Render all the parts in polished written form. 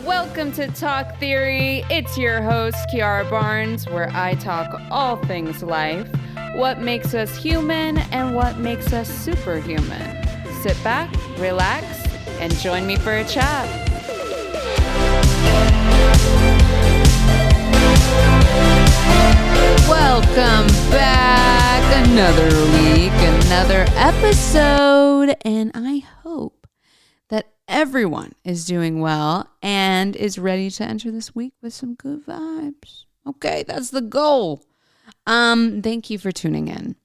Welcome to Talk Theory. It's your host, Kiara Barnes, where I talk all things life, what makes us human and what makes us superhuman. Sit back, relax, and join me for a chat. Welcome back. Another week, another episode, and I hope that everyone is doing well and is ready to enter this week with some good vibes. Okay, that's the goal. Thank you for tuning in.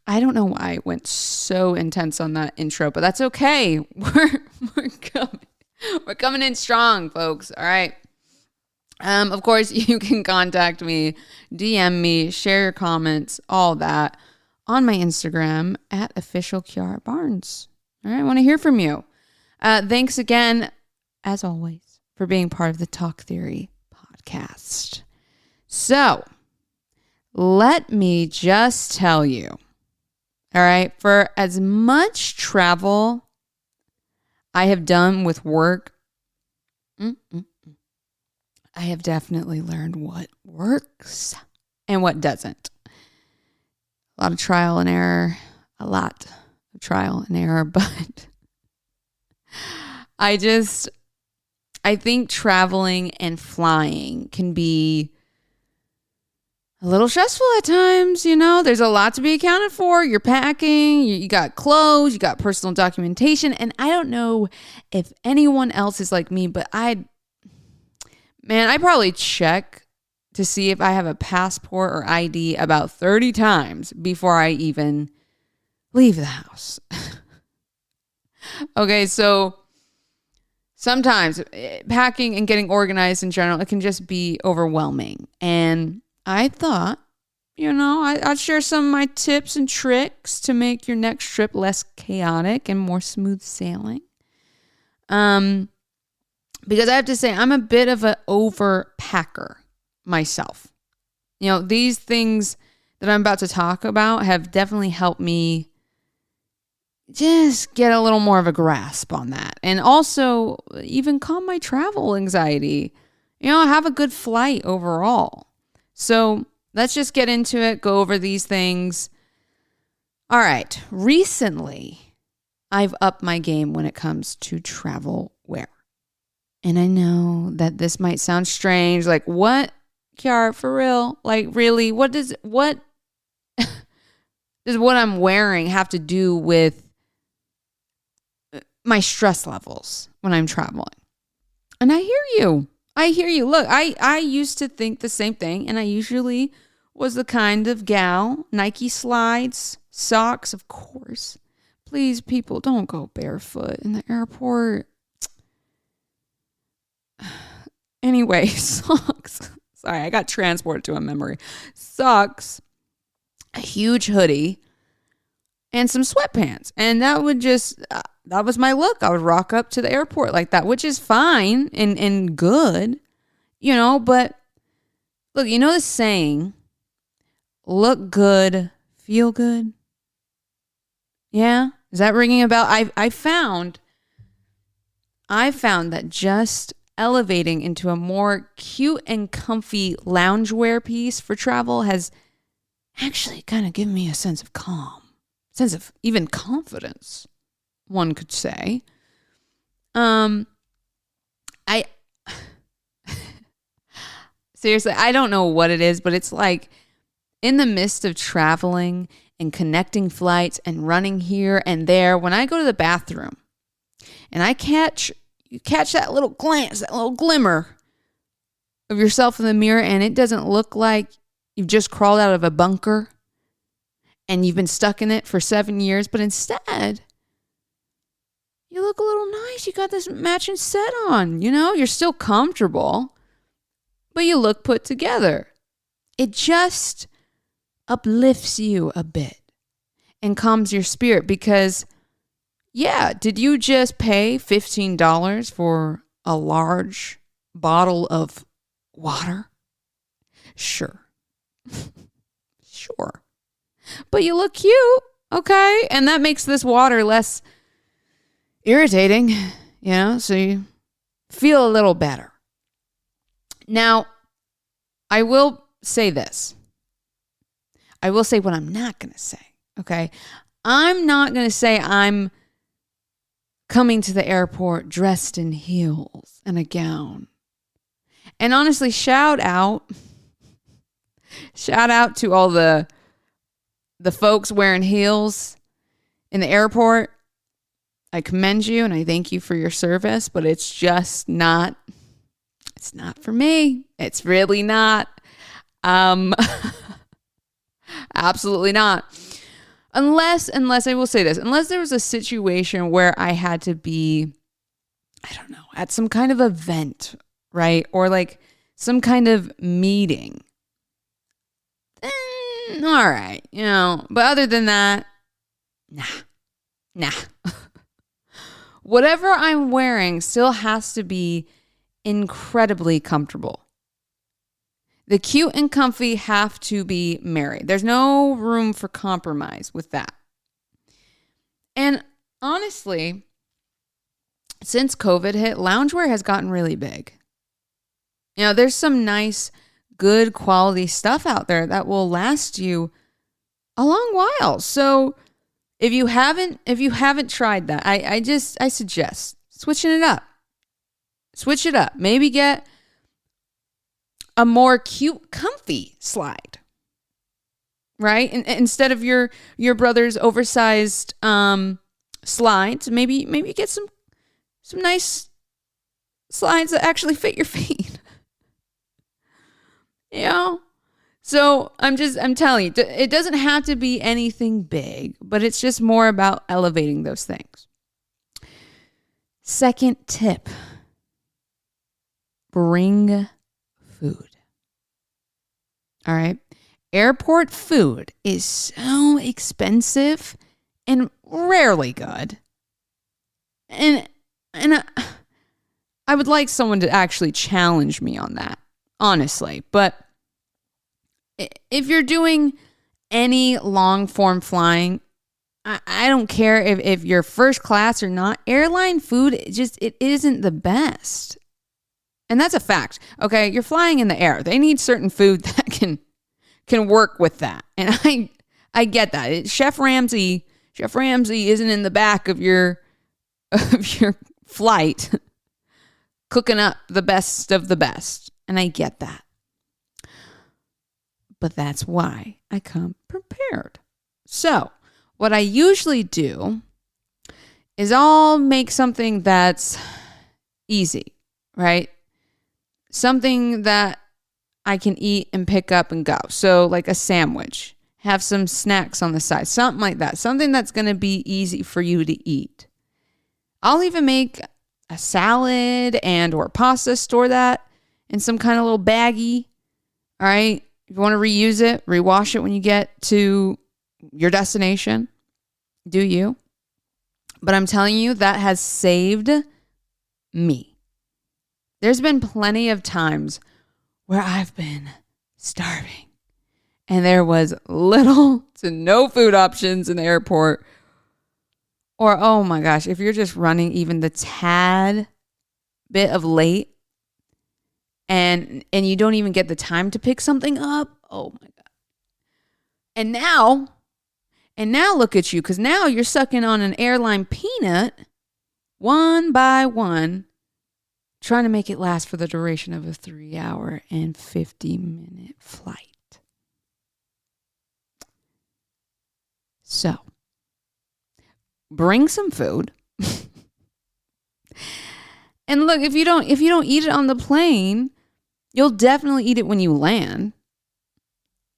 I don't know why I went so intense on that intro, but that's okay. We're coming in strong, folks. All right. Of course, you can contact me, DM me, share your comments, all that on my Instagram at official Kiara Barnes. All right, I want to hear from you. Thanks again, as always, for being part of the Talk Theory podcast. So, let me just tell you, all right, for as much travel I have done with work, I have definitely learned what works and what doesn't. A lot of trial and error, but I think traveling and flying can be a little stressful at times. You know, there's a lot to be accounted for. You're packing, you got clothes, you got personal documentation. And I don't know if anyone else is like me, but I probably check to see if I have a passport or ID about 30 times before I even leave the house. Okay, so sometimes packing and getting organized in general, it can just be overwhelming. And I thought, I'd share some of my tips and tricks to make your next trip less chaotic and more smooth sailing. Because I have to say, I'm a bit of an overpacker myself. You know, these things that I'm about to talk about have definitely helped me just get a little more of a grasp on that. And also even calm my travel anxiety. Have a good flight overall. So let's just get into it, go over these things. All right. Recently, I've upped my game when it comes to travel wear. And I know that this might sound strange. Like, what, Kiara, for real? Like, really? What does what I'm wearing have to do with my stress levels when I'm traveling? And I hear you. Look, I used to think the same thing, and I usually was the kind of gal, Nike slides, socks, of course. Please, people, don't go barefoot in the airport. Anyway, socks. Sorry, I got transported to a memory. Socks, a huge hoodie, and some sweatpants. And that was my look. I would rock up to the airport like that, which is fine and good, but look, the saying, look good, feel good. Yeah. Is that ringing a bell? I found that just elevating into a more cute and comfy loungewear piece for travel has actually kind of given me a sense of calm, sense of even confidence, one could say. Seriously, I don't know what it is, but it's like in the midst of traveling and connecting flights and running here and there, when I go to the bathroom and you catch that little glance, that little glimmer of yourself in the mirror, and it doesn't look like you've just crawled out of a bunker and you've been stuck in it for 7 years, but instead, you look a little nice. You got this matching set on, you're still comfortable, but you look put together. It just uplifts you a bit and calms your spirit because, yeah, did you just pay $15 for a large bottle of water? Sure. Sure. But you look cute, okay? And that makes this water less irritating, so you feel a little better. Now, I will say this. I will say what I'm not going to say, okay? I'm not going to say I'm coming to the airport dressed in heels and a gown. And honestly, shout out to all the folks wearing heels in the airport. I commend you and I thank you for your service, but it's just not, it's not for me. It's really not. Absolutely not. Unless I will say this, unless there was a situation where I had to be, I don't know, at some kind of event, right? Or like some kind of meeting. Then, all right, you know, but other than that, nah. Whatever I'm wearing still has to be incredibly comfortable. The cute and comfy have to be married. There's no room for compromise with that. And honestly, since COVID hit, loungewear has gotten really big. You know, there's some nice, good quality stuff out there that will last you a long while. So if you haven't tried that, I suggest switching it up. Switch it up. Maybe get a more cute, comfy slide, right? And instead of your brother's oversized slides, maybe get some nice slides that actually fit your feet. You know? So I'm telling you, it doesn't have to be anything big, but it's just more about elevating those things. Second tip, bring food. All right. Airport food is so expensive and rarely good. And I would like someone to actually challenge me on that, honestly. But if you're doing any long form flying, I don't care if you're first class or not. Airline food, it isn't the best. And that's a fact. Okay, you're flying in the air. They need certain food that can work with that. And I get that. Chef Ramsay isn't in the back of your flight cooking up the best of the best. And I get that. But that's why I come prepared. So, what I usually do is I'll make something that's easy, right? Something that I can eat and pick up and go. So like a sandwich, have some snacks on the side, something like that. Something that's going to be easy for you to eat. I'll even make a salad and or pasta, store that in some kind of little baggie. All right. If you want to reuse it, rewash it when you get to your destination, do you? But I'm telling you, that has saved me. There's been plenty of times where I've been starving and there was little to no food options in the airport. Or, oh my gosh, if you're just running even the tad bit of late and you don't even get the time to pick something up, oh my God. And now look at you, because now you're sucking on an airline peanut one by one, trying to make it last for the duration of a 3-hour and 50-minute flight. So, bring some food. And look, if you don't eat it on the plane, you'll definitely eat it when you land.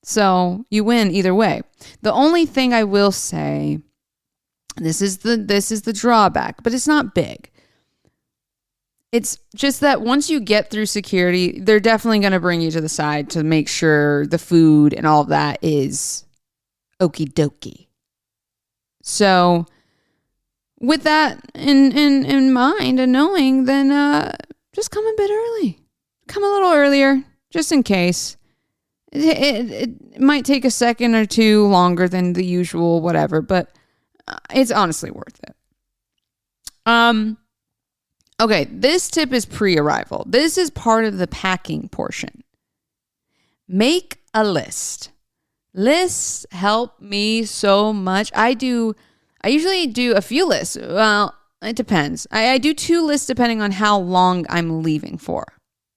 So, you win either way. The only thing I will say, this is the drawback, but it's not big. It's just that once you get through security, they're definitely going to bring you to the side to make sure the food and all of that is okie dokie. So with that in mind and knowing, then just come a bit early. Come a little earlier, just in case. It might take a second or two longer than the usual, whatever, but it's honestly worth it. Okay, this tip is pre-arrival. This is part of the packing portion. Make a list. Lists help me so much. I usually do a few lists. Well, it depends. I do 2 lists depending on how long I'm leaving for.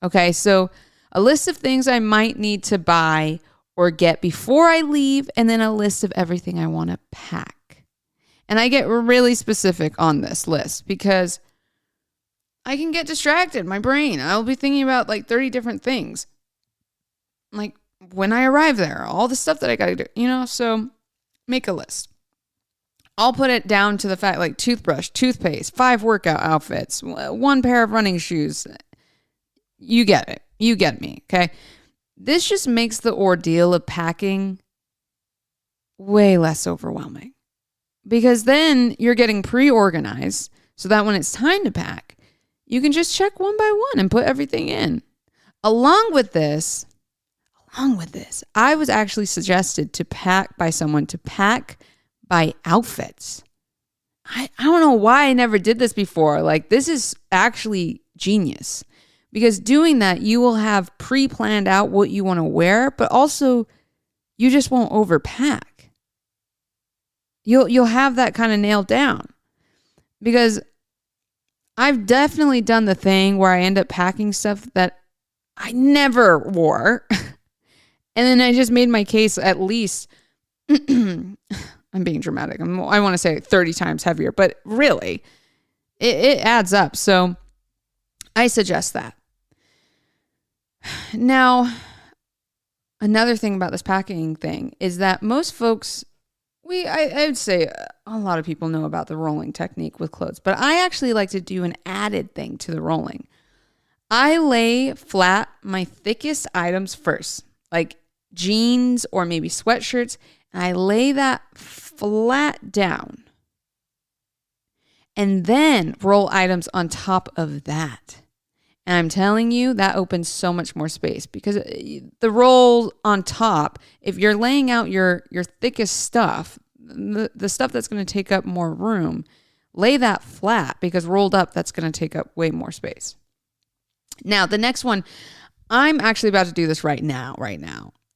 Okay, so a list of things I might need to buy or get before I leave, and then a list of everything I want to pack. And I get really specific on this list because I can get distracted. My brain, I'll be thinking about like 30 different things. Like when I arrive there, all the stuff that I got to do, so make a list. I'll put it down to the fact like toothbrush, toothpaste, 5 workout outfits, 1 pair of running shoes. You get it. You get me. Okay. This just makes the ordeal of packing way less overwhelming because then you're getting pre-organized so that when it's time to pack, you can just check one by one and put everything in. Along with this, I was actually suggested to pack by someone to pack by outfits. I don't know why I never did this before. Like, this is actually genius because doing that, you will have pre-planned out what you want to wear, but also you just won't overpack. You'll have that kind of nailed down because I've definitely done the thing where I end up packing stuff that I never wore. And then I just made my case at least, I'm being dramatic. I want to say 30 times heavier, but really, it adds up. So I suggest that. Now, another thing about this packing thing is that most folks, I would say a lot of people know about the rolling technique with clothes, but I actually like to do an added thing to the rolling. I lay flat my thickest items first, like jeans or maybe sweatshirts, and I lay that flat down and then roll items on top of that. And I'm telling you, that opens so much more space because the roll on top, if you're laying out your thickest stuff, the stuff that's going to take up more room, lay that flat because rolled up, that's going to take up way more space. Now, the next one, I'm actually about to do this right now,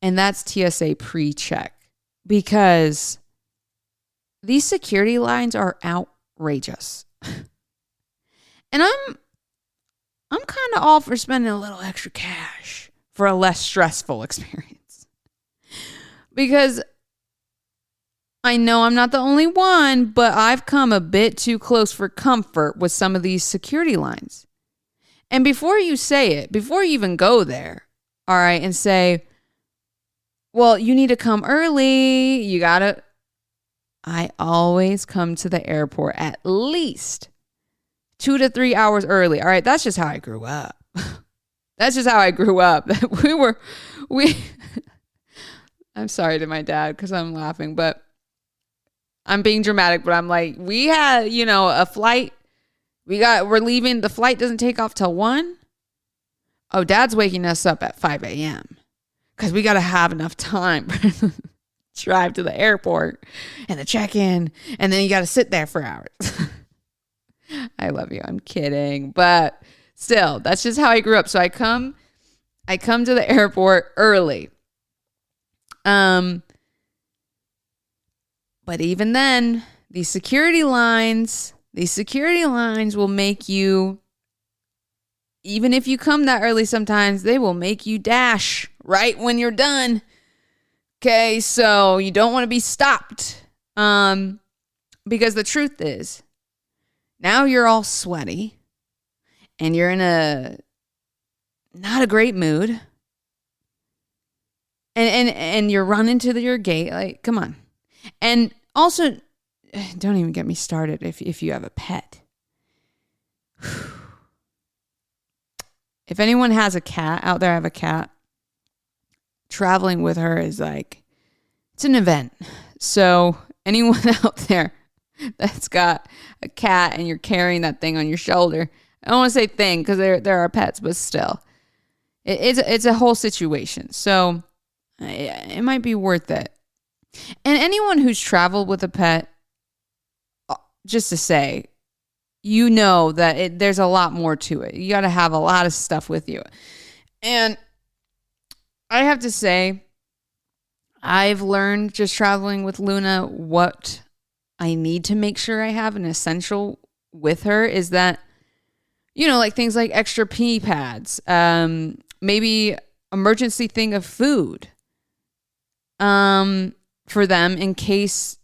and that's TSA pre-check because these security lines are outrageous. And I'm kind of all for spending a little extra cash for a less stressful experience. Because I know I'm not the only one, but I've come a bit too close for comfort with some of these security lines. And before you say it, before you even go there, all right, and say, well, you need to come early, I always come to the airport at least 2 to 3 hours early. All right, that's just how I grew up. I'm sorry to my dad because I'm laughing, but I'm being dramatic, but I'm like, we had, a flight. We're leaving. The flight doesn't take off till 1. Oh, dad's waking us up at 5 a.m. because we got to have enough time to drive to the airport and the check-in. And then you got to sit there for hours. I love you. I'm kidding. But still, that's just how I grew up. So I come to the airport early. But even then, these security lines will make you, even if you come that early sometimes, they will make you dash right when you're done. Okay, so you don't want to be stopped. Because the truth is, now you're all sweaty and you're in not a great mood. And you're running to your gate. Like, come on. And also, don't even get me started if you have a pet. If anyone has a cat out there, I have a cat. Traveling with her is like, it's an event. So anyone out there that's got a cat and you're carrying that thing on your shoulder, I don't want to say thing because there are pets, but still, it's a whole situation. So it might be worth it. And anyone who's traveled with a pet, just to say, you know that there's a lot more to it. You got to have a lot of stuff with you. And I have to say, I've learned just traveling with Luna what I need to make sure I have an essential with her is that, like things like extra pee pads, maybe emergency thing of food for them in case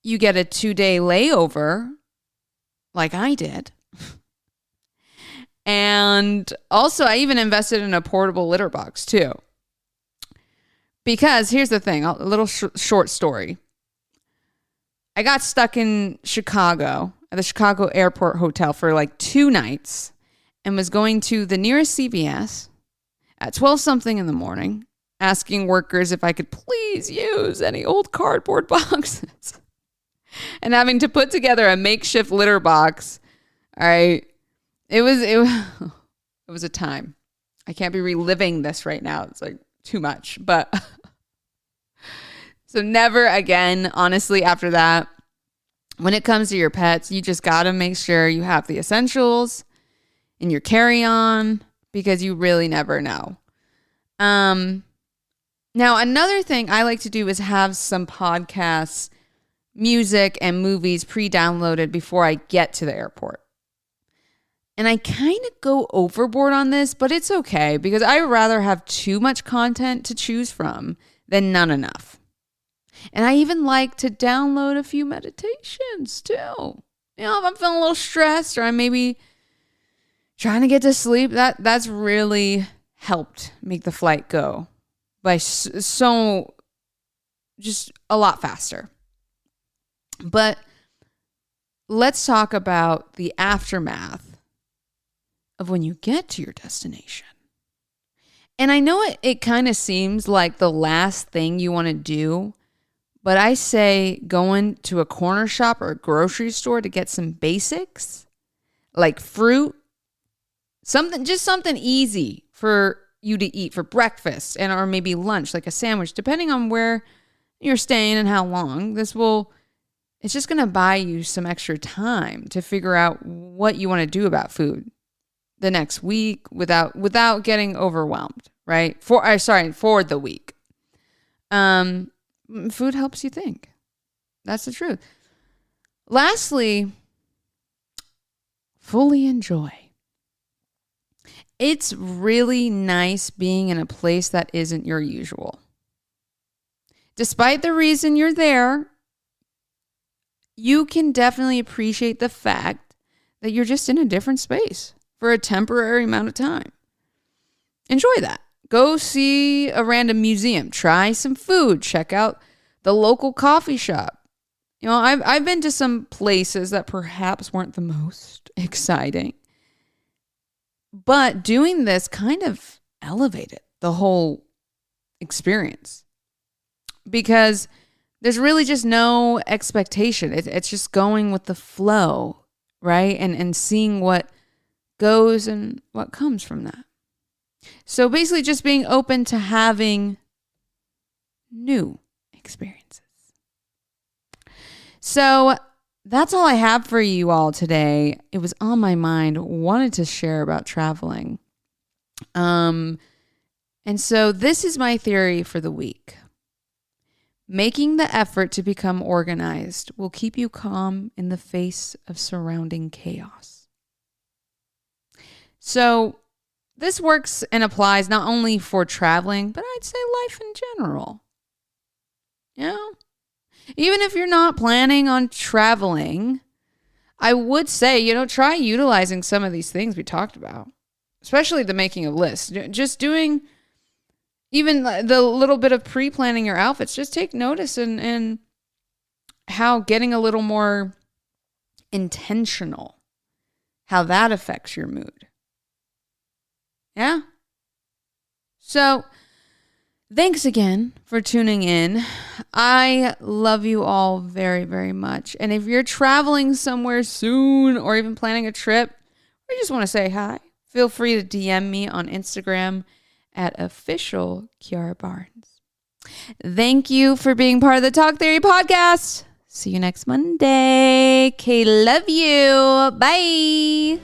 you get a 2-day layover like I did. And also, I even invested in a portable litter box too. Because here's the thing, a little short story. I got stuck in Chicago at the Chicago Airport Hotel for like 2 nights and was going to the nearest CVS at 12 something in the morning, asking workers if I could please use any old cardboard boxes and having to put together a makeshift litter box. All right. It was a time. I can't be reliving this right now. It's like too much, but so never again, honestly, after that, when it comes to your pets, you just got to make sure you have the essentials in your carry-on because you really never know. Now, another thing I like to do is have some podcasts, music, and movies pre-downloaded before I get to the airport. And I kind of go overboard on this, but it's okay because I would rather have too much content to choose from than none enough. And I even like to download a few meditations too. If I'm feeling a little stressed or I'm maybe trying to get to sleep, that's really helped make the flight go by so just a lot faster. But let's talk about the aftermath of when you get to your destination. And I know it kind of seems like the last thing you want to do, but I say going to a corner shop or a grocery store to get some basics like fruit, something easy for you to eat for breakfast and or maybe lunch, like a sandwich, depending on where you're staying and how long. It's just going to buy you some extra time to figure out what you want to do about food the next week without getting overwhelmed, right? For the week. Food helps you think. That's the truth. Lastly, fully enjoy. It's really nice being in a place that isn't your usual. Despite the reason you're there, you can definitely appreciate the fact that you're just in a different space for a temporary amount of time. Enjoy that. Go see a random museum. Try some food. Check out the local coffee shop. I've been to some places that perhaps weren't the most exciting. But doing this kind of elevated the whole experience. Because there's really just no expectation. It's just going with the flow, right? And seeing what goes and what comes from that. So basically just being open to having new experiences. So that's all I have for you all today. It was on my mind, wanted to share about traveling. And so this is my theory for the week. Making the effort to become organized will keep you calm in the face of surrounding chaos. So this works and applies not only for traveling, but I'd say life in general. Even if you're not planning on traveling, I would say, try utilizing some of these things we talked about, especially the making of lists. Just doing even the little bit of pre-planning your outfits. Just take notice in how getting a little more intentional, how that affects your mood. Yeah. So thanks again for tuning in. I love you all very, very much. And if you're traveling somewhere soon or even planning a trip or you just want to say hi, feel free to DM me on Instagram at official Kiara Barnes. Thank you for being part of the Talk Theory podcast. See you next Monday. Okay, love you. Bye.